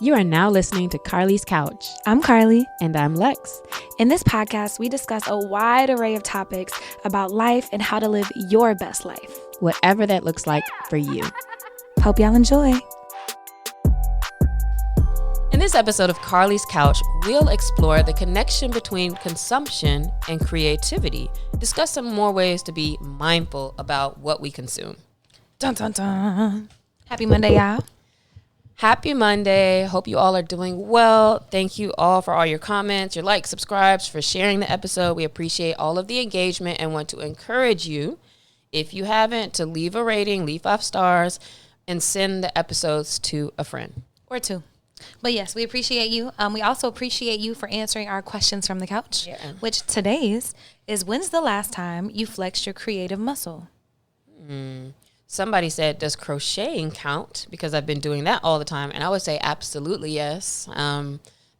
You are now listening to Carlie's Couch. I'm Carlie. And I'm Lex. In this podcast, we discuss a wide array of topics about life and how to live your best life. Whatever that looks like for you. Hope y'all enjoy. In this episode of Carlie's Couch, we'll explore the connection between consumption and creativity. Discuss some more ways to be mindful about what we consume. Dun, dun, dun. Happy Monday, y'all. Happy Monday. Hope you all are doing well. Thank you all for all your comments, your likes, subscribes, for sharing the episode. We appreciate all of the engagement and want to encourage you, if you haven't, to leave a rating, leave 5 stars, and send the episodes to a friend. Or 2. But yes, we appreciate you. We also appreciate you for answering our questions from the couch, which today's is, when's the last time you flexed your creative muscle? Somebody said, does crocheting count? Because I've been doing that all the time. And I would say absolutely yes.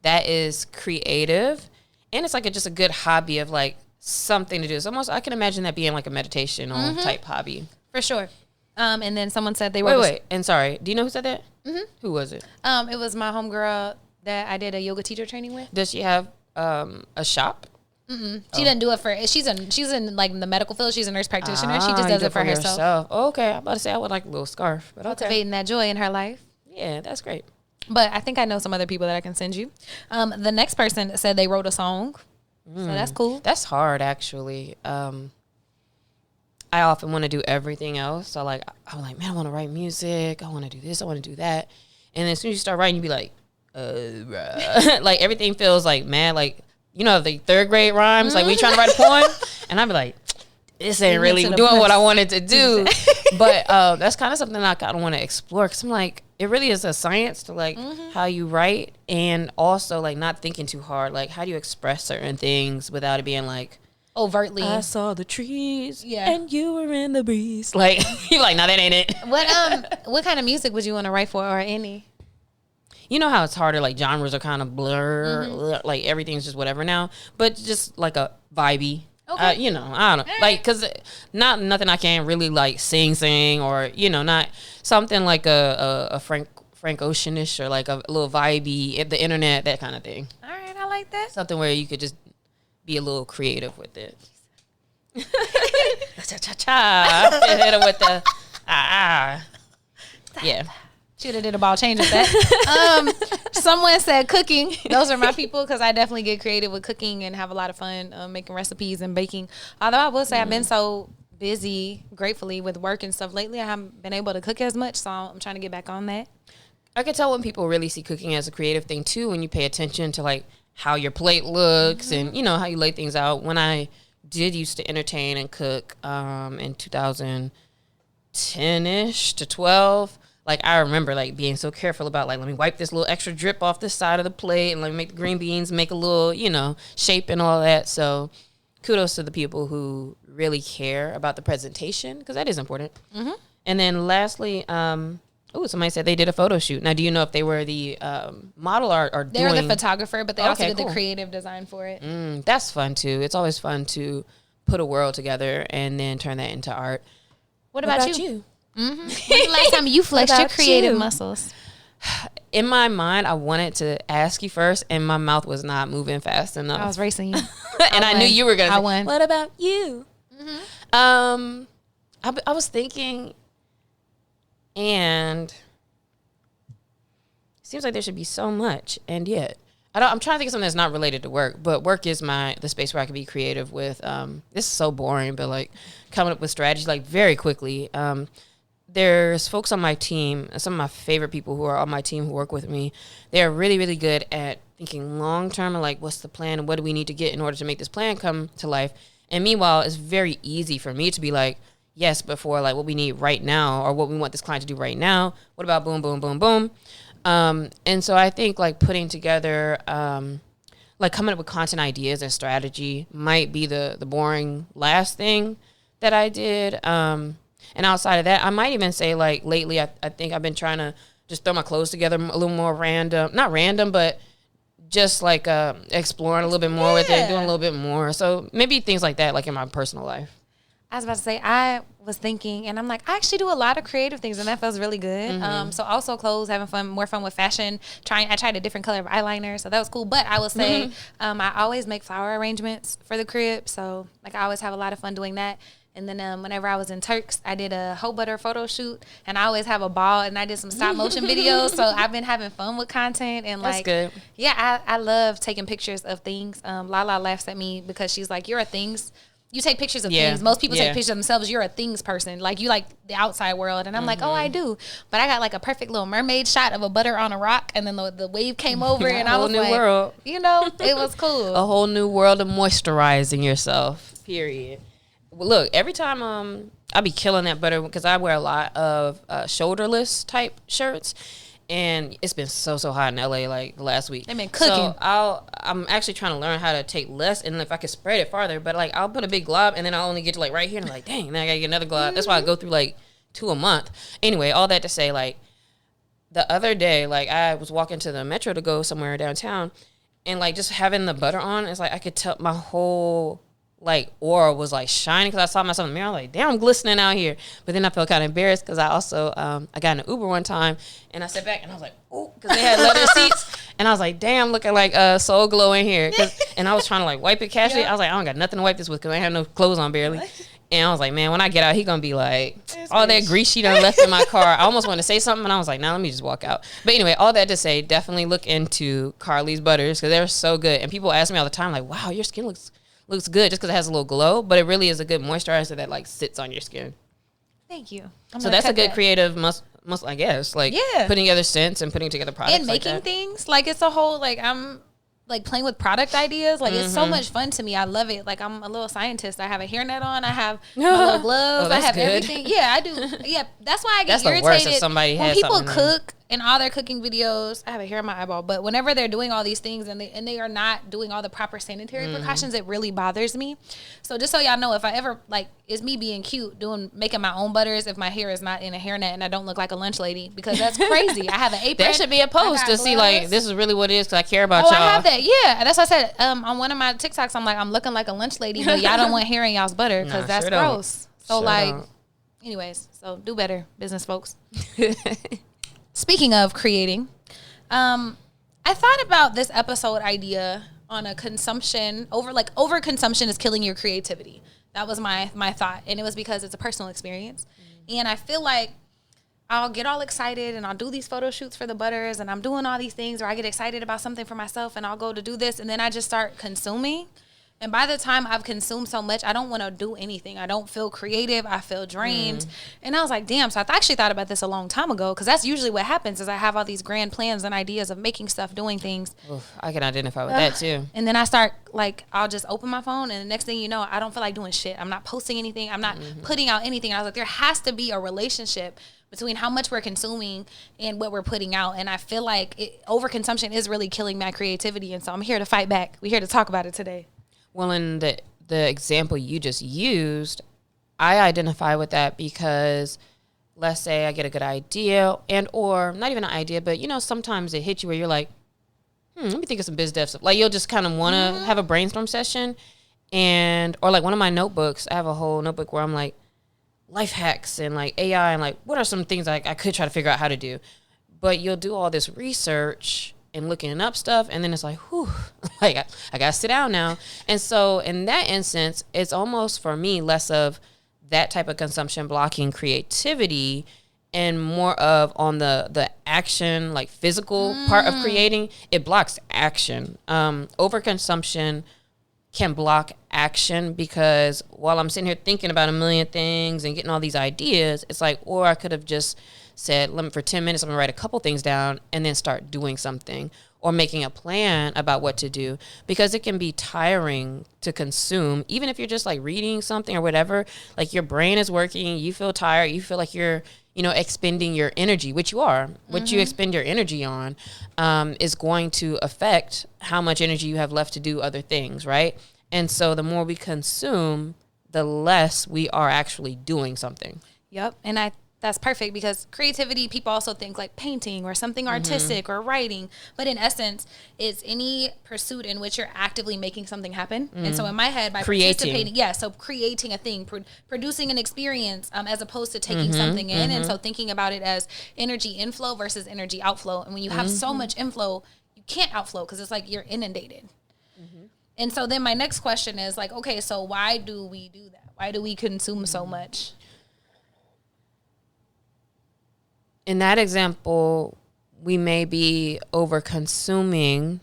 That is creative. And it's like just a good hobby of like something to do. It's almost, I can imagine that being like a meditation or type hobby. For sure. And then someone said they were... Wait. And sorry, do you know who said that? Who was it? It was my homegirl that I did a yoga teacher training with. Does she have a shop? She doesn't do it for, she's in like the medical field. She's a nurse practitioner. She just does it for herself. Okay. I'm about to say I would like a little scarf, but cultivating that joy in her life. Yeah, that's great. But I think I know some other people that I can send you. The next person said they wrote a song. So that's cool. That's hard, actually. I often want to do everything else. So like, I'm like, man, I want to write music. I want to do this. I want to do that. And then as soon as you start writing, you be like, like everything feels like mad, like, you know, the 3rd grade rhymes, like we trying to write a poem, and I'd be like, this ain't really doing what I wanted to do. But that's kind of something I kind of want to explore, because I'm like, it really is a science to like how you write, and also like not thinking too hard, like how do you express certain things without it being like overtly, I saw the trees and you were in the breeze. Like you're like, no, that ain't it. What kind of music would you want to write for, or any? You know how it's harder, like genres are kind of blur, like everything's just whatever now, but just like a vibey, you know, I don't know, like, cause nothing I can really like sing, or, you know, not something like a Frank Oceanish, or like a little vibey, the internet, that kind of thing. All right, I like that. Something where you could just be a little creative with it. Cha-cha-cha. Hit him with the, yeah. Should have did a ball change with that. Someone said cooking. Those are my people, because I definitely get creative with cooking and have a lot of fun making recipes and baking. Although I will say I've been so busy, gratefully, with work and stuff lately, I haven't been able to cook as much, so I'm trying to get back on that. I can tell when people really see cooking as a creative thing too, when you pay attention to like how your plate looks and, you know, how you lay things out. When I did used to entertain and cook in 2010-ish to 12, like, I remember, like, being so careful about, like, let me wipe this little extra drip off this side of the plate, and let me make the green beans, make a little, you know, shape and all that. So kudos to the people who really care about the presentation, because that is important. And then lastly, somebody said they did a photo shoot. Now, do you know if they were the model or they were the photographer, but they also did the creative design for it. That's fun, too. It's always fun to put a world together and then turn that into art. What about you? When's the last time you flexed your creative muscles? In my mind, I wanted to ask you first, and my mouth was not moving fast enough. I was racing you. And I knew you were going to say, won. What about you? I was thinking, and it seems like there should be so much, and yet I'm trying to think of something that's not related to work, but work is the space where I can be creative with. This is so boring, but like coming up with strategy, like very quickly. There's folks on my team, some of my favorite people who are on my team who work with me. They're really, really good at thinking long term and like, what's the plan and what do we need to get in order to make this plan come to life? And meanwhile, it's very easy for me to be like, yes, but for like what we need right now, or what we want this client to do right now. What about boom, boom, boom, boom? And so I think like putting together, like coming up with content ideas and strategy might be the boring last thing that I did. And outside of that, I might even say like lately, I think I've been trying to just throw my clothes together a little more not random, but just like exploring a little bit more with it, doing a little bit more. So maybe things like that, like in my personal life. I was about to say, I was thinking, and I'm like, I actually do a lot of creative things, and that feels really good. So also clothes, having fun, more fun with fashion. I tried a different color of eyeliner, so that was cool. But I will say, I always make flower arrangements for the crib, so like I always have a lot of fun doing that. And then whenever I was in Turks, I did a whole butter photo shoot, and I always have a ball, and I did some stop motion videos. So I've been having fun with content, and That's like, good. Yeah, I love taking pictures of things. Lala laughs at me because she's like, you're a things. You take pictures of things. Most people take pictures of themselves. You're a things person. Like, you like the outside world. And I'm like, oh, I do. But I got like a perfect little mermaid shot of a butter on a rock. And then the wave came over. And I was like, world. You know, it was cool. A whole new world of moisturizing yourself, period. Well, look, every time I be killing that butter because I wear a lot of shoulderless type shirts. And it's been so hot in LA like the last week. They've been cooking. So I'm actually trying to learn how to take less, and if I could spread it farther. But like I'll put a big glob, and then I'll only get to like right here, and I'm like, dang, then I gotta get another glob. That's why I go through like 2 a month. Anyway, all that to say, like the other day, like I was walking to the metro to go somewhere downtown, and like just having the butter on, it's like I could tell my whole like aura was like shining because I saw myself in the mirror. I was like, damn, I'm glistening out here. But then I felt kind of embarrassed because I also I got in an Uber one time and I sat back and I was like, oh, because they had leather seats, and I was like, damn, looking like Soul Glow in here. And I was trying to like wipe it casually. I was like, I don't got nothing to wipe this with because I have no clothes on barely. And I was like, man, when I get out, he gonna be like, all that grease she done left in my car. I almost wanted to say something, and I was like, nah, let me just walk out. But anyway, all that to say, definitely look into Carlie's butters because they're so good. And people ask me all the time, like, wow, your skin looks good just because it has a little glow, but it really is a good moisturizer that like sits on your skin. Thank you. So that's a good creative muscle, I guess. Like putting together scents and putting together products and making like things. Like it's a whole like I'm like playing with product ideas. Like it's so much fun to me. I love it. Like I'm a little scientist. I have a hairnet on. I have my little gloves. I have everything. Yeah, I do. Yeah, that's why I get irritated the worst if somebody when has people cook in all their cooking videos. I have a hair in my eyeball, but whenever they're doing all these things and they are not doing all the proper sanitary precautions, it really bothers me. So just so y'all know, if I ever like, it's me being cute making my own butters if my hair is not in a hairnet and I don't look like a lunch lady, because that's crazy. I have an apron. There should be a post to see like this is really what it is because I care about y'all. I have that. Yeah, that's what I said on one of my TikToks. I'm like, I'm looking like a lunch lady, but y'all don't want hair in y'all's butter because that's gross. So anyways, so do better, business folks. Speaking of creating, I thought about this episode idea on a overconsumption is killing your creativity. That was my thought, and it was because it's a personal experience, and I feel like I'll get all excited and I'll do these photo shoots for the butters and I'm doing all these things, or I get excited about something for myself and I'll go to do this, and then I just start consuming. And by the time I've consumed so much, I don't want to do anything. I don't feel creative. I feel drained. And I was like, damn. So I actually thought about this a long time ago, because that's usually what happens is I have all these grand plans and ideas of making stuff, doing things. Oof, I can identify with that too. And then I start like, I'll just open my phone and the next thing you know, I don't feel like doing shit. I'm not posting anything. I'm not putting out anything. And I was like, there has to be a relationship between how much we're consuming and what we're putting out. And I feel like overconsumption is really killing my creativity. And so I'm here to fight back. We're here to talk about it today. Well, in the example you just used, I identify with that because let's say I get a good idea or not even an idea, but sometimes it hits you where you're like, let me think of some biz dev stuff. Like you'll just kind of want to have a brainstorm session or like one of my notebooks, I have a whole notebook where I'm like life hacks and like AI and like what are some things I could try to figure out how to do. But you'll do all this research and looking up stuff, and then it's like, whew, like I gotta sit down now. And so in that instance, it's almost for me less of that type of consumption blocking creativity and more of on the action, like physical part of creating. It blocks action. Overconsumption can block action because while I'm sitting here thinking about a million things and getting all these ideas, it's like, or I could have just said, for 10 minutes, I'm gonna write a couple things down and then start doing something or making a plan about what to do, because it can be tiring to consume. Even if you're just like reading something or whatever, like your brain is working, you feel tired, you feel like you're, expending your energy, which you are. What you expend your energy on is going to affect how much energy you have left to do other things, right? And so the more we consume, the less we are actually doing something. Yep. And I That's perfect, because creativity, people also think like painting or something artistic or writing. But in essence, it's any pursuit in which you're actively making something happen. And so in my head, by participating, so creating a thing, producing an experience, as opposed to taking something in. And so thinking about it as energy inflow versus energy outflow. And when you have so much inflow, you can't outflow, because it's like you're inundated. And so then my next question is like, okay, so why do we do that? Why do we consume so much? In that example, we may be over consuming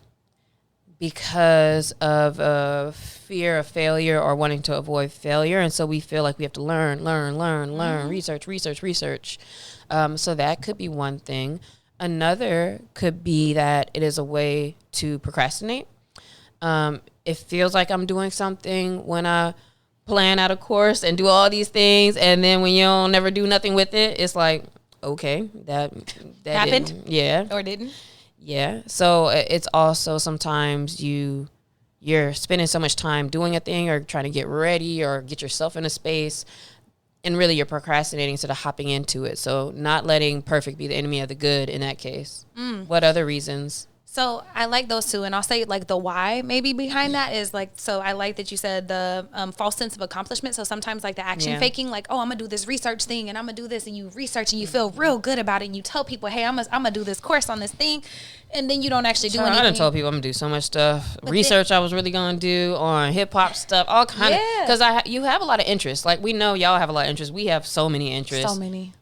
because of a fear of failure or wanting to avoid failure. And so we feel like we have to learn, research. So that could be one thing. Another could be that it is a way to procrastinate. It feels like I'm doing something when I plan out a course and do all these things. And then when you don't never do nothing with it, it's like, okay, that happened. Or didn't. Yeah. So it's also sometimes you're spending so much time doing a thing or trying to get ready or get yourself in a space, and really you're procrastinating instead of hopping into it. So not letting perfect be the enemy of the good in that case. What other reasons? So I like those two, and I'll say like the why maybe behind that is like, so I like that you said the false sense of accomplishment. So sometimes like the action faking, like, oh, I'm gonna do this research thing and I'm gonna do this, and you research and you feel real good about it, and you tell people, hey, I'm gonna do this course on this thing, and then you don't actually do anything. I done told people I'm gonna do so much stuff. Research I was really gonna do on hip hop stuff, all kind of, because you have a lot of interests. Like we know y'all have a lot of interests. We have so many interests. So many.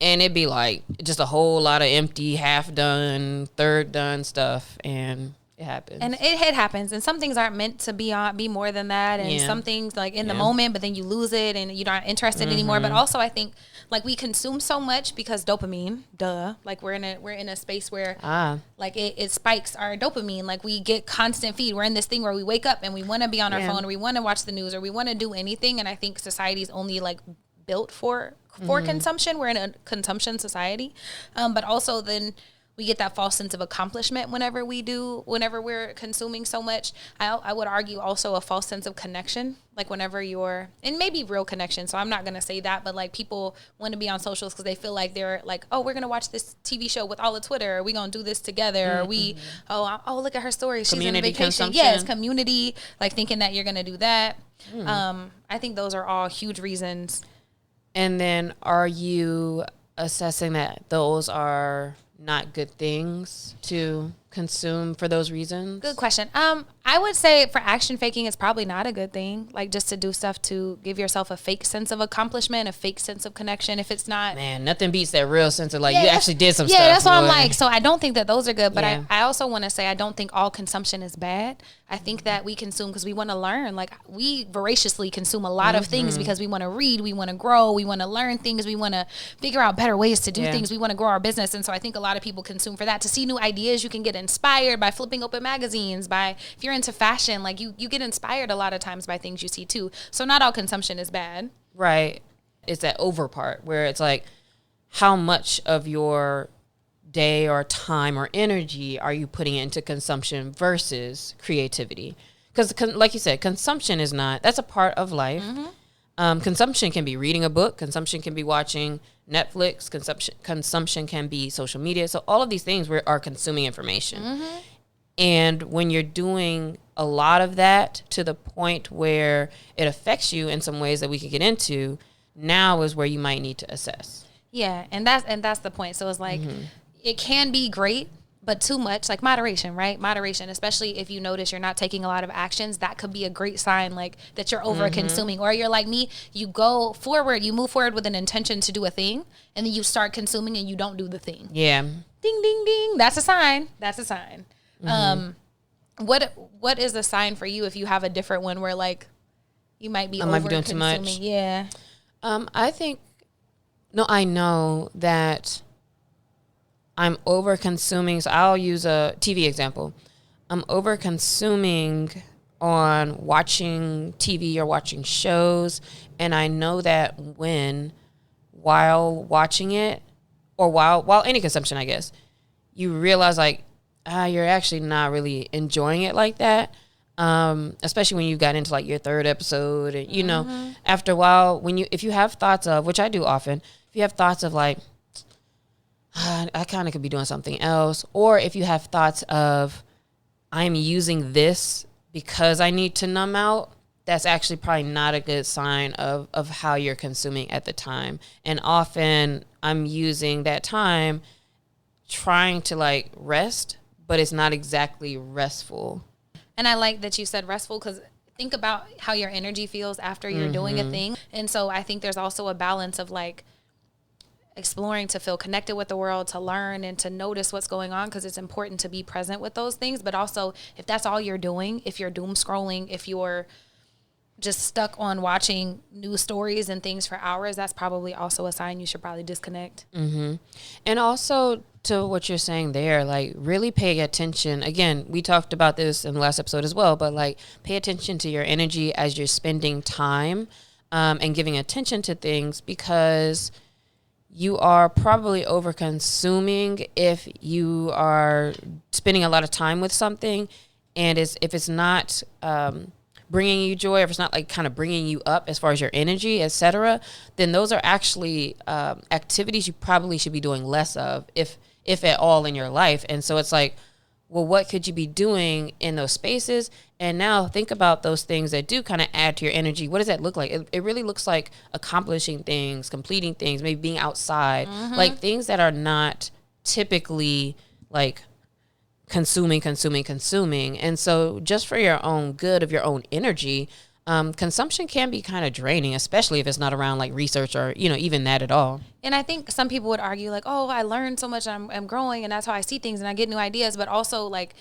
And it'd be like just a whole lot of empty, half done, third done stuff, and it happens. And it happens. And some things aren't meant to be more than that. And some things like in the moment, but then you lose it and you're not interested anymore. But also I think like we consume so much because dopamine, like we're in a space where like it spikes our dopamine. Like we get constant feed. We're in this thing where we wake up and we want to be on our phone, or we want to watch the news, or we want to do anything. And I think society's only like built for consumption. We're in a consumption society. But also then we get that false sense of accomplishment whenever we're consuming so much. I would argue also a false sense of connection. Like whenever and maybe real connection. So I'm not going to say that, but like people want to be on socials because they feel like they're like, oh, we're going to watch this TV show with all of Twitter. Or we going to do this together. Or look at her story. She's in vacation. Yeah, it's community. Like thinking that you're going to do that. I think those are all huge reasons. And then are you assessing that those are not good things to consume for those reasons? Good question. I would say for action faking, it's probably not a good thing. Like just to do stuff to give yourself a fake sense of accomplishment, a fake sense of connection. If it's not, man, nothing beats that real sense of like you actually did some stuff. Yeah, that's what I'm like. So I don't think that those are good. But I also want to say I don't think all consumption is bad. I think that we consume because we want to learn. Like we voraciously consume a lot of things because we want to read, we want to grow, we want to learn things, we want to figure out better ways to do things, we want to grow our business. And so I think a lot of people consume for that, to see new ideas. You can get inspired by flipping open magazines, if you're into fashion, like you get inspired a lot of times by things you see too. So not all consumption is bad. Right. It's that over part where it's like, how much of your day or time or energy are you putting into consumption versus creativity? Because like you said, consumption is not, that's a part of life. Consumption can be reading a book. Consumption can be watching Netflix. Consumption can be social media. So all of these things are consuming information. And when you're doing a lot of that to the point where it affects you in some ways that we could get into, now is where you might need to assess. Yeah, and that's the point. So it's like it can be great, but too much, like moderation, right? Moderation, especially if you notice you're not taking a lot of actions, that could be a great sign, like that you're over consuming. Or you're like me, you move forward with an intention to do a thing, and then you start consuming and you don't do the thing. Yeah. Ding, ding, ding. That's a sign. What is a sign for you if you have a different one where like you might be over doing too much? Yeah. I know that I'm over consuming. So I'll use a TV example. I'm over consuming on watching TV or watching shows. And I know that while watching it, or while any consumption, I guess, you realize like, you're actually not really enjoying it like that. Especially when you got into like your third episode, and you know, after a while, if you have thoughts of, which I do often, if you have thoughts of like, I kind of could be doing something else, or if you have thoughts of, I'm using this because I need to numb out, that's actually probably not a good sign of how you're consuming at the time. And often I'm using that time trying to like rest, but it's not exactly restful. And I like that you said restful, because think about how your energy feels after you're doing a thing. And so I think there's also a balance of like exploring to feel connected with the world, to learn and to notice what's going on, because it's important to be present with those things. But also, if that's all you're doing, if you're doom scrolling, if you're just stuck on watching news stories and things for hours, that's probably also a sign you should probably disconnect. And also to what you're saying there, like really pay attention. Again, we talked about this in the last episode as well, but like pay attention to your energy as you're spending time and giving attention to things, because you are probably over consuming if you are spending a lot of time with something, and if it's not bringing you joy, or if it's not like kind of bringing you up as far as your energy, etc., then those are actually activities you probably should be doing less of, if at all, in your life. And so it's like, well, what could you be doing in those spaces? And now think about those things that do kind of add to your energy. What does that look like? It really looks like accomplishing things, completing things, maybe being outside, like things that are not typically like consuming. And so just for your own good of your own energy, consumption can be kind of draining, especially if it's not around like research or, even that at all. And I think some people would argue like, oh, I learned so much, I'm growing, and that's how I see things and I get new ideas. But also like,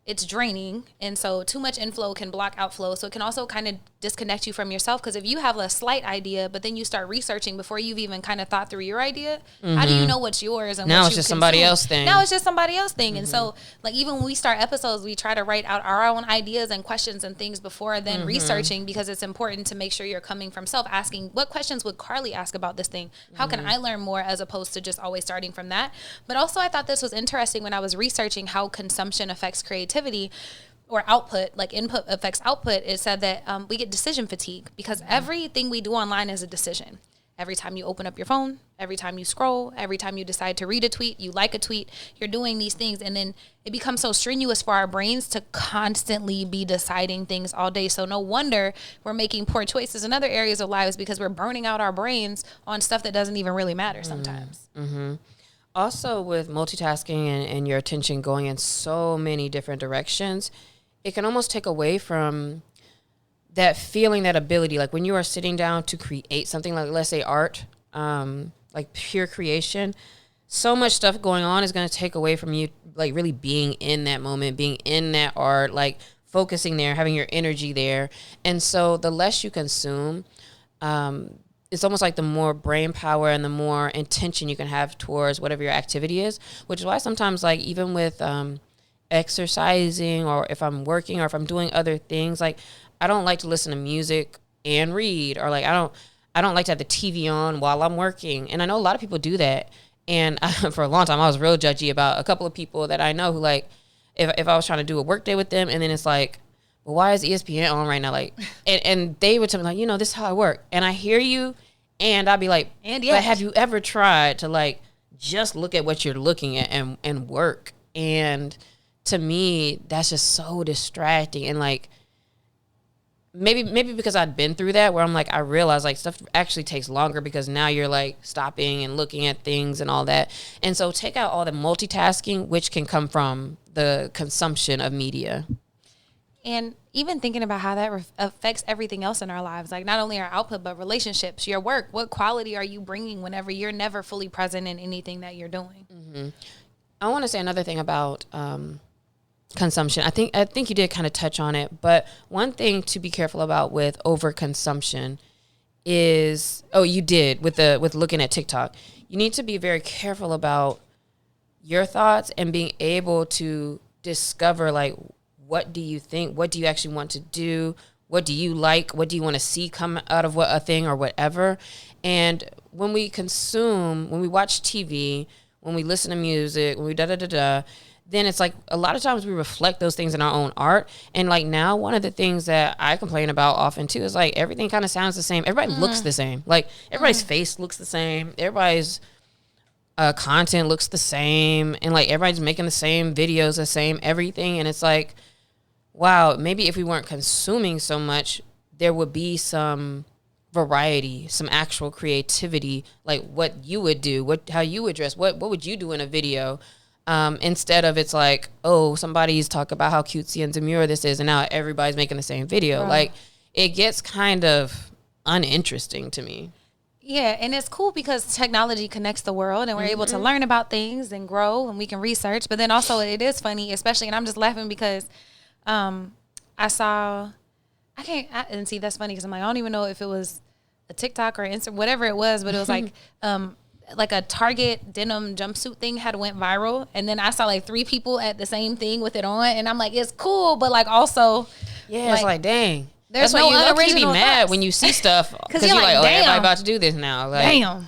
it's draining. And so too much inflow can block outflow. So it can also kind of disconnect you from yourself. Because if you have a slight idea, but then you start researching before you've even kind of thought through your idea, how do you know what's yours? And now what it's you just consume? somebody else's thing. Now it's just somebody else's thing. And so like, even when we start episodes, we try to write out our own ideas and questions and things before then researching, because it's important to make sure you're coming from self, asking what questions would Carlie ask about this thing? How can I learn more, as opposed to just always starting from that? But also I thought this was interesting when I was researching how consumption affects creativity or output, like input affects output. It said that we get decision fatigue, because everything we do online is a decision. Every time you open up your phone, every time you scroll, every time you decide to read a tweet, you like a tweet, you're doing these things. And then it becomes so strenuous for our brains to constantly be deciding things all day. So no wonder we're making poor choices in other areas of lives, because we're burning out our brains on stuff that doesn't even really matter sometimes. Also, with multitasking and your attention going in so many different directions, it can almost take away from that feeling, that ability. Like when you are sitting down to create something, like let's say art, like pure creation, so much stuff going on is going to take away from you, like really being in that moment, being in that art, like focusing there, having your energy there. And so the less you consume, it's almost like the more brain power and the more intention you can have towards whatever your activity is, which is why sometimes like even with exercising, or if I'm working, or if I'm doing other things, like I don't like to listen to music and read, or like I don't like to have the TV on while I'm working. And I know a lot of people do that. And for a long time, I was real judgy about a couple of people that I know who, like, if I was trying to do a work day with them, and then it's like, well, why is ESPN on right now? Like, and they would tell me like, this is how I work. And I hear you, and I'd be like, but have you ever tried to like just look at what you're looking at and work? And to me, that's just so distracting. And like, maybe because I'd been through that, where I'm like, I realize like stuff actually takes longer, because now you're like stopping and looking at things and all that. And so take out all the multitasking, which can come from the consumption of media. And even thinking about how that affects everything else in our lives, like not only our output, but relationships, your work. What quality are you bringing whenever you're never fully present in anything that you're doing? I want to say another thing about consumption. I think you did kind of touch on it, but one thing to be careful about with overconsumption is, you did with looking at TikTok. You need to be very careful about your thoughts and being able to discover like, what do you think? What do you actually want to do? What do you like? What do you want to see come out of a thing or whatever? And when we consume, when we watch TV, when we listen to music, when we then it's like a lot of times we reflect those things in our own art. And like now, one of the things that I complain about often too is like everything kind of sounds the same. Everybody looks the same. Like everybody's face looks the same. Everybody's content looks the same. And like everybody's making the same videos, the same everything. And it's like, wow, maybe if we weren't consuming so much, there would be some variety, some actual creativity, like what you would do, how you would dress, what would you do in a video? Instead of it's like, oh, somebody's talking about how cutesy and demure this is, and now everybody's making the same video. Right. Like, it gets kind of uninteresting to me. Yeah, and it's cool because technology connects the world, and we're able to learn about things and grow, and we can research. But then also it is funny, especially, and I'm just laughing because I saw, and see, that's funny because I'm like, I don't even know if it was a TikTok or Instagram, whatever it was, but it was like a Target denim jumpsuit thing had went viral, and then I saw like 3 people at the same thing with it on, and I'm like, it's cool, but like also, yeah, it's like, dang. There's That's why no you low-key be mad thoughts when you see stuff because you're like, oh, damn. everybody about to do this now. Like, damn.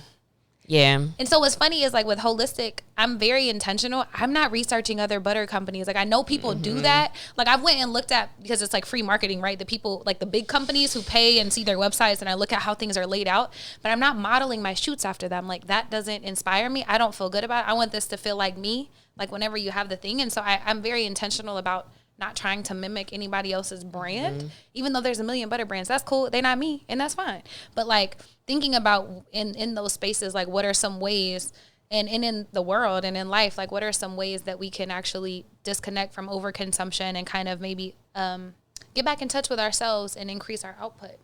Yeah. And so what's funny is like with holistic, I'm very intentional. I'm not researching other butter companies. Like I know people do that. Like I went and looked at, because it's like free marketing, right? The people, like the big companies who pay and see their websites, and I look at how things are laid out, but I'm not modeling my shoots after them. Like that doesn't inspire me. I don't feel good about it. I want this to feel like me, like whenever you have the thing. And so I'm very intentional about not trying to mimic anybody else's brand, even though there's a million butter brands. That's cool. They're not me, and that's fine. But like thinking about in those spaces, like what are some ways, and in the world and in life, like what are some ways that we can actually disconnect from overconsumption and kind of maybe get back in touch with ourselves and increase our output?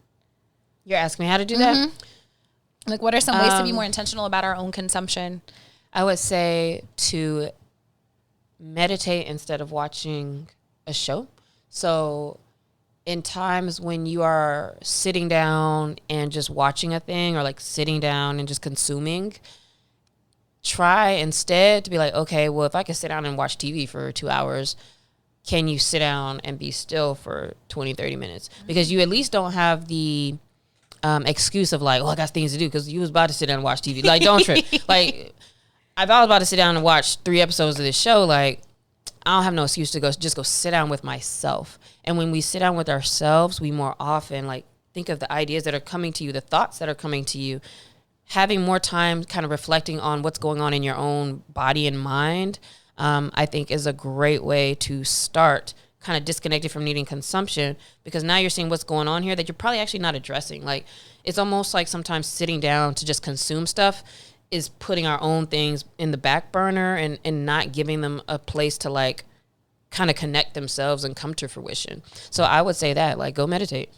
You're asking me how to do that? Like what are some ways to be more intentional about our own consumption? I would say to meditate instead of watching a show. So in times when you are sitting down and just watching a thing, or like sitting down and just consuming, try instead to be like, okay, well, if I can sit down and watch TV for 2 hours, can you sit down and be still for 20, 30 minutes? Because you at least don't have the excuse of like, oh, I got things to do, because you was about to sit down and watch TV. Like, don't trip. Like, if I was about to sit down and watch 3 episodes of this show, like, I don't have no excuse to just go sit down with myself. And when we sit down with ourselves, we more often like think of the ideas that are coming to you, the thoughts that are coming to you, having more time kind of reflecting on what's going on in your own body and mind, I think is a great way to start kind of disconnected from needing consumption, because now you're seeing what's going on here that you're probably actually not addressing. Like, it's almost like sometimes sitting down to just consume stuff is putting our own things in the back burner and not giving them a place to like kind of connect themselves and come to fruition. So I would say that, like, go meditate.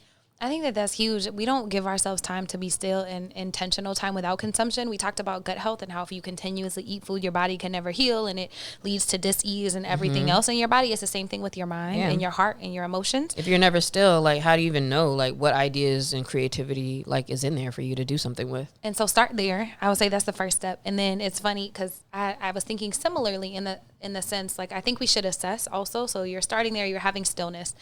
I think that that's huge. We don't give ourselves time to be still and intentional time without consumption. We talked about gut health and how if you continuously eat food, your body can never heal, and it leads to dis-ease and everything else in your body. It's the same thing with your mind and your heart and your emotions. If you're never still, like, how do you even know, like, what ideas and creativity, like, is in there for you to do something with? And so start there. I would say that's the first step. And then it's funny because I was thinking similarly in the sense, like, I think we should assess also. So you're starting there, you're having stillness.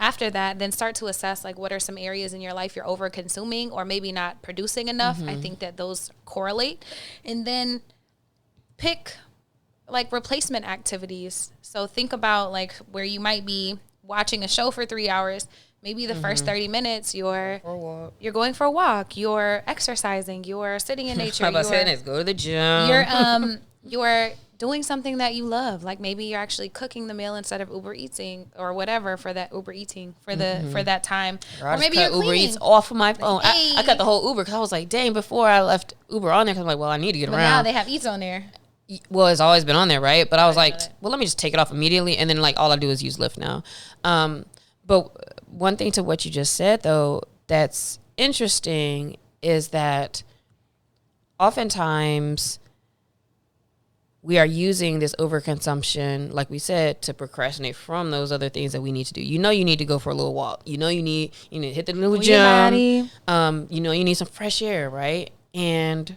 After that, then start to assess, like, what are some areas in your life you're over consuming or maybe not producing enough. I think that those correlate. And then pick, like, replacement activities. So think about, like, where you might be watching a show for 3 hours. Maybe the first 30 minutes you're going for a walk, you're exercising, you're sitting in nature. How about saying this? Go to the gym. You're doing something that you love. Like maybe you're actually cooking the meal instead of Uber Eating or whatever for that Uber Eating for that time. Or maybe you're Uber Eats off of my phone. Hey. I cut the whole Uber because I was like, dang, before I left Uber on there, because I'm like, well, I need to get around. Now they have Eats on there. Well, it's always been on there, right? But I was like, well, let me just take it off immediately. And then like all I do is use Lyft now. But one thing to what you just said, though, that's interesting is that oftentimes we are using this overconsumption, like we said, to procrastinate from those other things that we need to do. You know, you need to go for a little walk. You know, you need to hit the little gym. You know, you need some fresh air, right? And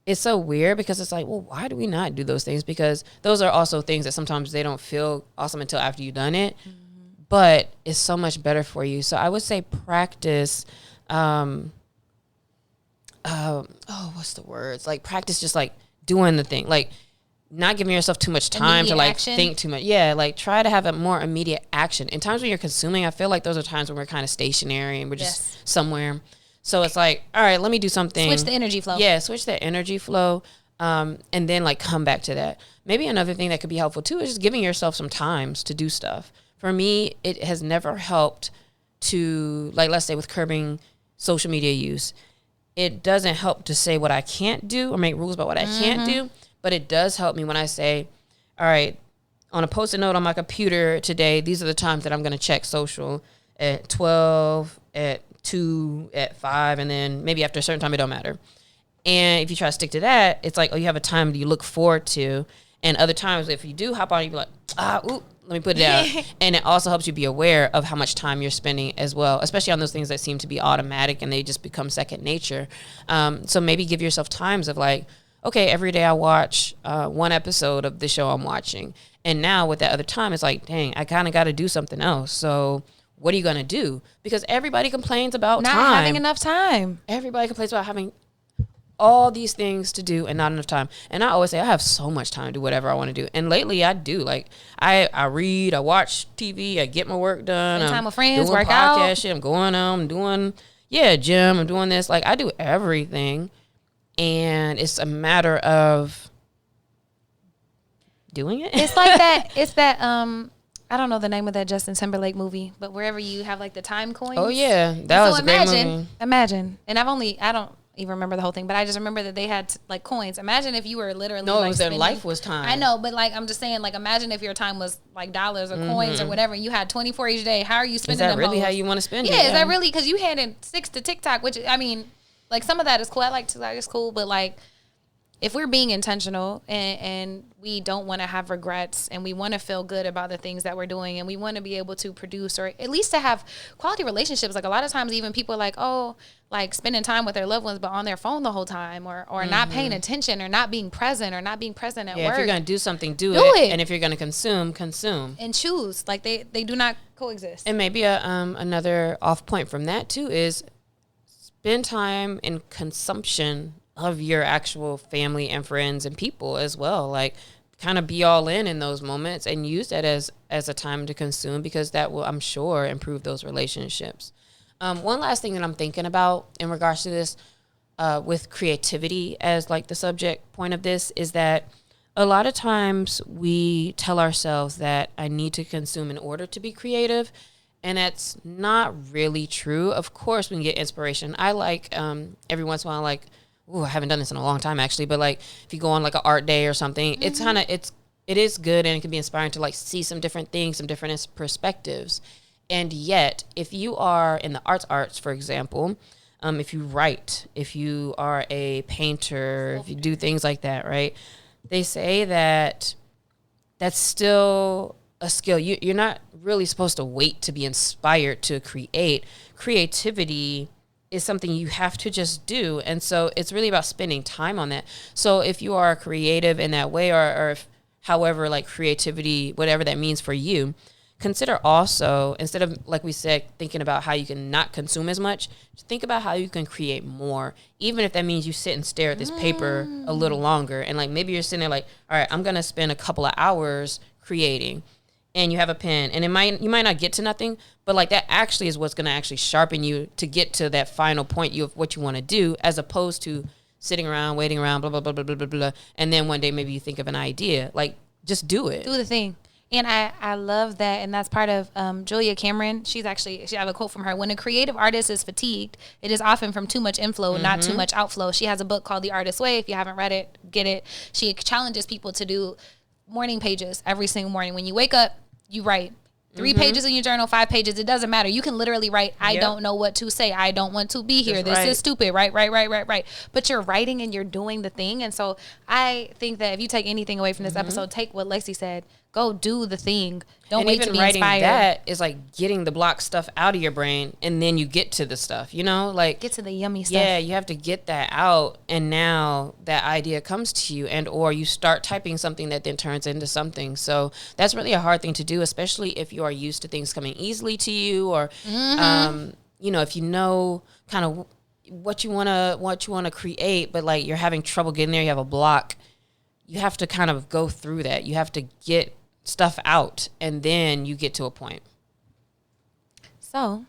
it's so weird because it's like, well, why do we not do those things? Because those are also things that sometimes they don't feel awesome until after you've done it. But it's so much better for you. So I would say practice. What's the words? Like practice just like doing the thing. Like not giving yourself too much time to like think too much. Yeah, like try to have a more immediate action. In times when you're consuming, I feel like those are times when we're kind of stationary and we're just somewhere. So it's like, all right, let me do something. Switch the energy flow. Yeah, switch that energy flow. And then like come back to that. Maybe another thing that could be helpful too is just giving yourself some times to do stuff. For me, it has never helped to, like, let's say with curbing social media use, it doesn't help to say what I can't do or make rules about what I can't do, but it does help me when I say, all right, on a Post-it note on my computer today, these are the times that I'm going to check social at 12, at 2, at 5, and then maybe after a certain time, it don't matter. And if you try to stick to that, it's like, oh, you have a time that you look forward to. And other times, if you do hop on, you be like, let me put it down. And it also helps you be aware of how much time you're spending as well, especially on those things that seem to be automatic and they just become second nature. So maybe give yourself times of like, okay, every day I watch one episode of the show I'm watching. And now with that other time, it's like, dang, I kind of got to do something else. So what are you going to do? Because everybody complains about not having enough time. Everybody complains about having all these things to do and not enough time. And I always say I have so much time to do whatever I want to do. And lately I do. Like I read, I watch TV, I get my work done. Spend time with friends, doing work podcast out. shit. I'm going I'm doing gym, I'm doing this. Like I do everything. And it's a matter of doing it. It's like that. It's that I don't know the name of that Justin Timberlake movie, but wherever you have like the time coins. Oh yeah. That was a great movie. Imagine. And I don't even remember the whole thing, but I just remember that they had like coins. Imagine if you were literally it was their life was time. I know, but like I'm just saying, like imagine if your time was like dollars or coins or whatever, and you had 24 each day. How are you spending them? Is that really how you want to spend it? Yeah, is that really? Because you handed 6 to TikTok, which I mean, like some of that is cool. I like TikTok, it's cool, but like if we're being intentional and we don't want to have regrets and we want to feel good about the things that we're doing and we want to be able to produce or at least to have quality relationships. Like a lot of times even people are like, oh, like spending time with their loved ones but on their phone the whole time or not paying attention or not being present at work. If you're going to do something, do it. And if you're going to consume. And choose. Like they do not coexist. And maybe another off point from that too is spend time in consumption of your actual family and friends and people as well. Like kind of be all in those moments and use that as a time to consume because that will, I'm sure, improve those relationships. One last thing that I'm thinking about in regards to this with creativity as like the subject point of this is that a lot of times we tell ourselves that I need to consume in order to be creative. And that's not really true. Of course, we can get inspiration. I like every once in a while, like, I haven't done this in a long time actually, but like if you go on like an art day or something, it's kind of, it is good and it can be inspiring to like see some different things, some different perspectives. And yet, if you are in the arts, for example, if you write, if you are a painter, if you do things like that, right? They say that that's still a skill. You're not really supposed to wait to be inspired to create. Creativity is something you have to just do. And so it's really about spending time on that. So if you are creative in that way or if, however, like creativity, whatever that means for you, consider also, instead of, like we said, thinking about how you can not consume as much, think about how you can create more, even if that means you sit and stare at this paper a little longer. And like maybe you're sitting there like, all right, I'm going to spend a couple of hours creating. And you have a pen, and you might not get to nothing, but like that actually is what's going to actually sharpen you to get to that final point of what you want to do, as opposed to sitting around, waiting around, blah, blah, blah, blah, blah, blah, blah. And then one day maybe you think of an idea. Like, just do it. Do the thing. And I love that, and that's part of Julia Cameron. She have a quote from her. When a creative artist is fatigued, it is often from too much inflow, not too much outflow. She has a book called The Artist's Way. If you haven't read it, get it. She challenges people to do morning pages every single morning. When you wake up, you write 3 pages in your journal, 5 pages. It doesn't matter. You can literally write, I don't know what to say. I don't want to be here. This is stupid. Right. But you're writing and you're doing the thing. And so I think that if you take anything away from this episode, take what Lexi said. Go do the thing. Don't wait to be inspired. And even writing that is like getting the block stuff out of your brain, and then you get to the stuff, you know? Like get to the yummy stuff. Yeah, you have to get that out, and now that idea comes to you, and or you start typing something that then turns into something. So that's really a hard thing to do, especially if you are used to things coming easily to you, or you know, if you know kind of what you wanna create, but like you're having trouble getting there, you have a block. you have to kind of go through that. You have to get stuff out, and then you get to a point. So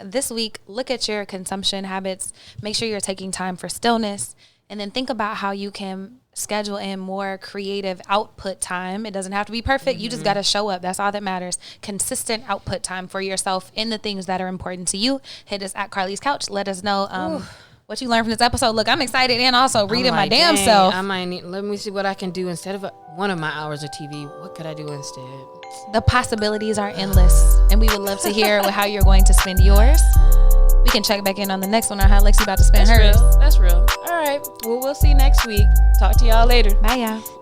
this week, look at your consumption habits. Make sure you're taking time for stillness, and then think about how you can schedule in more creative output time. It doesn't have to be perfect. You just got to show up. That's all that matters. Consistent output time for yourself in the things that are important to you. Hit us at Carlie's Couch. Let us know what you learned from this episode. Look, I'm excited and also reading my damn self. I might need, let me see what I can do instead of one of my hours of TV. What could I do instead? The possibilities are endless, and we would love to hear how you're going to spend yours. We can check back in on the next one on how Lexi about to spend hers. That's real. All right. Well, we'll see you next week. Talk to y'all later. Bye, y'all.